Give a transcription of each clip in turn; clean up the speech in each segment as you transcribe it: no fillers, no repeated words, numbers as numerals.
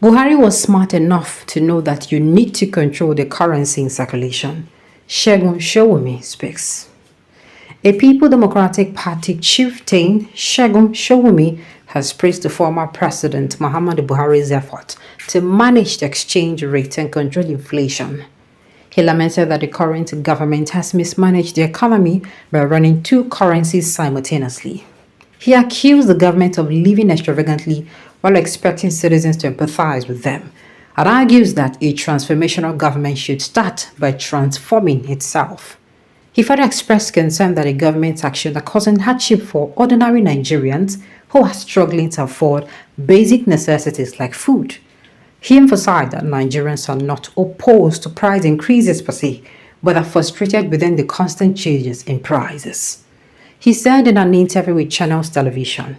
Buhari was smart enough to know that you need to control the currency in circulation. Segun Showumi speaks. A People Democratic Party chieftain, Segun Showumi, has praised the former President Muhammadu Buhari's effort to manage the exchange rate and control inflation. He lamented that the current government has mismanaged the economy by running two currencies simultaneously. He accused the government of living extravagantly while expecting citizens to empathize with them, and argues that a transformational government should start by transforming itself. He further expressed concern that the government's actions are causing hardship for ordinary Nigerians who are struggling to afford basic necessities like food. He emphasized that Nigerians are not opposed to price increases per se, but are frustrated within the constant changes in prices. He said in an interview with Channels Television,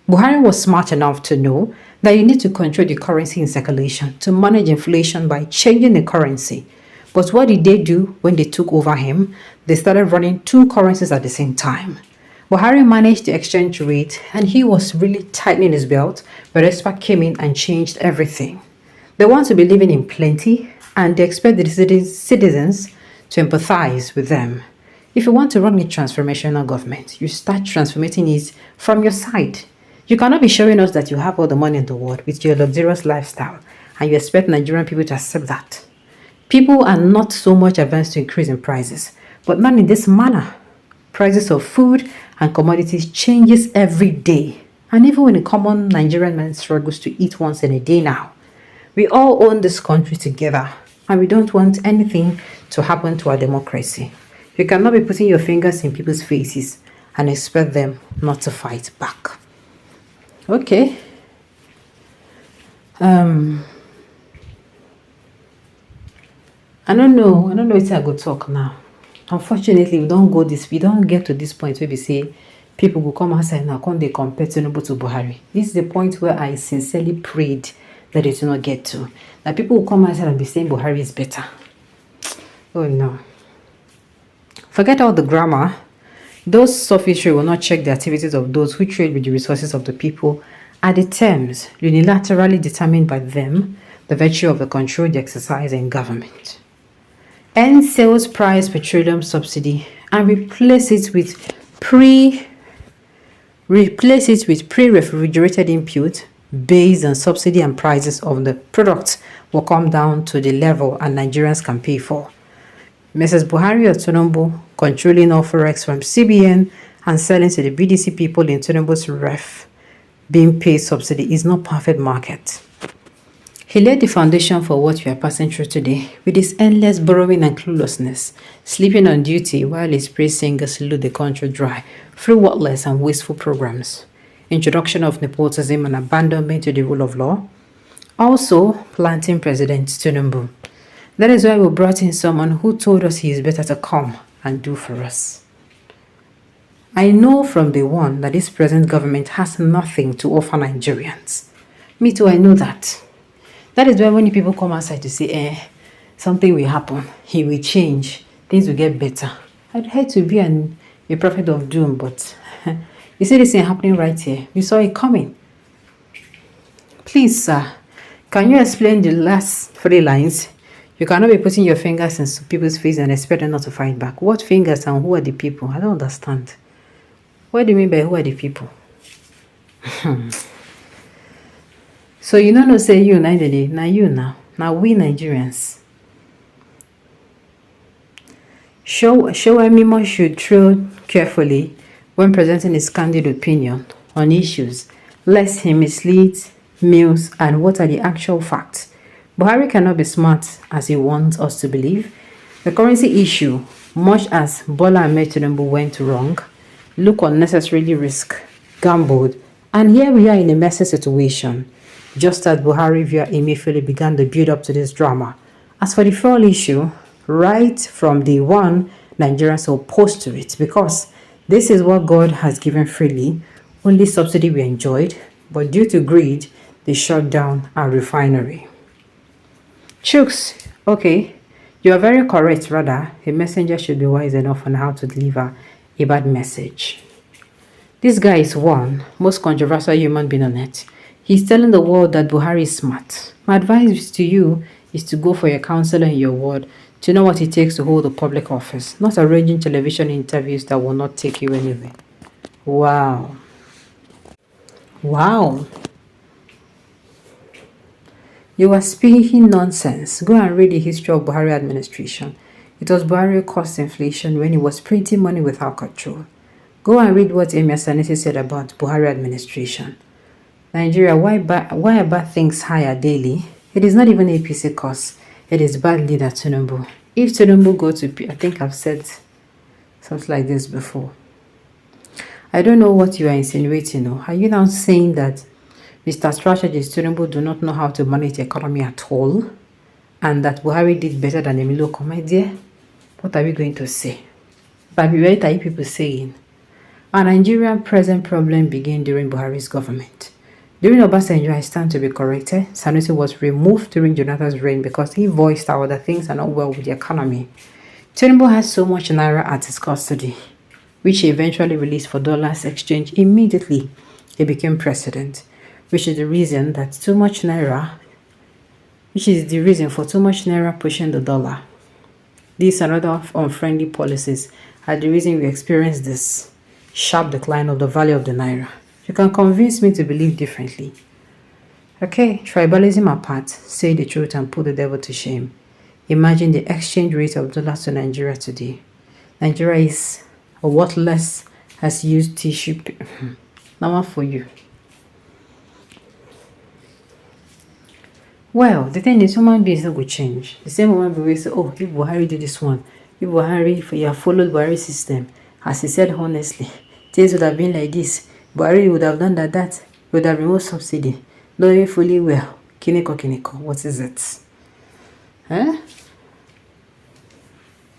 Buhari was smart enough to know that you need to control the currency in circulation to manage inflation by changing the currency. But what did they do when they took over him? They started running two currencies at the same time. Buhari managed the exchange rate and he was really tightening his belt, but expert came in and changed everything. They want to be living in plenty and they expect the citizens to empathize with them. If you want to run a transformational government, you start transforming it from your side. You cannot be showing us that you have all the money in the world with your luxurious lifestyle and you expect Nigerian people to accept that. People are not so much advanced to increase in prices, but not in this manner. Prices of food and commodities changes every day. And even when a common Nigerian man struggles to eat once in a day now, we all own this country together and we don't want anything to happen to our democracy. You cannot be putting your fingers in people's faces and expect them not to fight back. Okay. I don't know if I go talk now. Unfortunately, we don't get to this point where we say people will come outside now, come they compare Tinubu to Buhari. This is the point where I sincerely prayed that it will not get to. That people will come outside and be saying Buhari is better. Oh no. Forget all the grammar. Those sophistry will not check the activities of those who trade with the resources of the people at the terms unilaterally determined by them, the virtue of the control they exercise in government. End sales price petroleum subsidy and replace it with pre-refrigerated input based on subsidy and prices of the products will come down to the level and Nigerians can pay for. Mrs. Buhari or Tinubu controlling all forex from CBN and selling to the BDC people in Tinubu's ref being paid subsidy is not perfect market. He laid the foundation for what we are passing through today with his endless borrowing and cluelessness, sleeping on duty while his praise singers load the country dry through worthless and wasteful programs, introduction of nepotism and abandonment to the rule of law, also planting President Tinubu. That is why we brought in someone who told us he is better to come and do for us. I know from day one that this present government has nothing to offer Nigerians. Me too, I know that. That is why when people come outside to say, something will happen, he will change, things will get better. I'd hate to be a prophet of doom, but you see this thing happening right here. We saw it coming. Please, sir, can you explain the last 3 lines? You cannot be putting your fingers in people's face and expect them not to fight back. What fingers and who are the people? I don't understand. What do you mean by who are the people? So you know, say you now you now we Nigerians. Showemimo should tread carefully when presenting his candid opinion on issues, lest he misleads, mills, and what are the actual facts. Buhari cannot be smart as he wants us to believe. The currency issue, much as Bola Ahmed Tinubu went wrong, look unnecessarily risk, gambled, and here we are in a messy situation, just as Buhari via Emefiele began the build-up to this drama. As for the fuel issue, right from day one, Nigerians are opposed to it because this is what God has given freely, only subsidy we enjoyed, but due to greed, they shut down our refinery. Chooks, okay, you are very correct. Rather, a messenger should be wise enough on how to deliver a bad message. This guy is one most controversial human being on earth. He's telling the world that Buhari is smart. My advice to you is to go for your counselor in your ward to know what it takes to hold a public office, not arranging television interviews that will not take you anywhere. Wow. Wow. You are speaking nonsense. Go and read the history of Buhari administration. It was Buhari who caused inflation when he was printing money without control. Go and read what Emir Sanusi said about Buhari administration. Nigeria, why are bad things higher daily? It is not even APC cause. It is bad leader Tinubu. If Tinubu go to, I think I've said something like this before. I don't know what you are insinuating. No? Are you now saying that Mr. Strategist Tinubu do not know how to manage the economy at all? And that Buhari did better than Emilio Comedie? What are we going to say? But what are you people saying? Our Nigerian present problem began during Buhari's government. During Obasanjo, I stand to be corrected. Sanusi was removed during Jonathan's reign because he voiced out that things are not well with the economy. Tinubu has so much naira at his custody, which he eventually released for dollars exchange immediately he became president, which is the reason for too much naira pushing the dollar. These and other unfriendly policies are the reason we experience this sharp decline of the value of the naira. You can convince me to believe differently. Okay, tribalism apart, say the truth and put the devil to shame. Imagine the exchange rate of dollars to Nigeria today. Nigeria is worthless as used tissue. Now one for you. Well, the thing is, human beings will change. The same human being will say, oh, if Buhari did this one, if you have followed Buhari's system, as he said honestly, things would have been like this. Buhari would have done that. He would have removed subsidy. Knowing fully well. Kineko. What is it? Huh?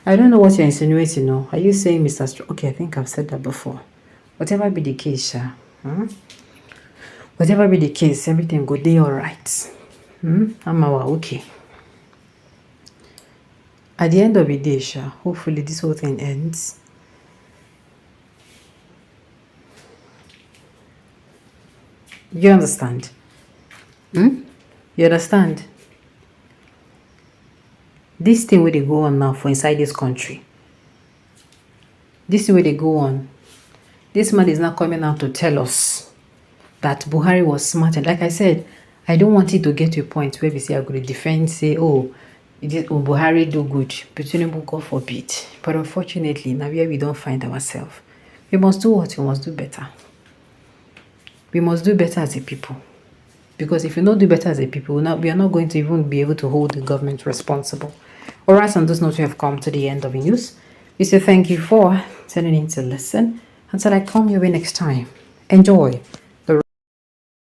I don't know what you're insinuating now. Are you saying Mr. Okay, I think I've said that before. Whatever be the case, Whatever be the case, everything go day alright. I'm okay. At the end of the day, hopefully this whole thing ends. You understand? You understand? This thing where they go on now for inside this country. This thing where they go on. This man is not coming out to tell us that Buhari was smart. And like I said, I don't want it to get to a point where we say I'm going to defend, say, Buhari do good, but Tinubu, God forbid. But unfortunately, now here we don't find ourselves. We must do what? We must do better. We must do better as a people. Because if we don't do better as a people, we are not going to even be able to hold the government responsible. Alright, on this note, we have come to the end of the news. We say thank you for tuning in to listen. Until I come your way next time. Enjoy.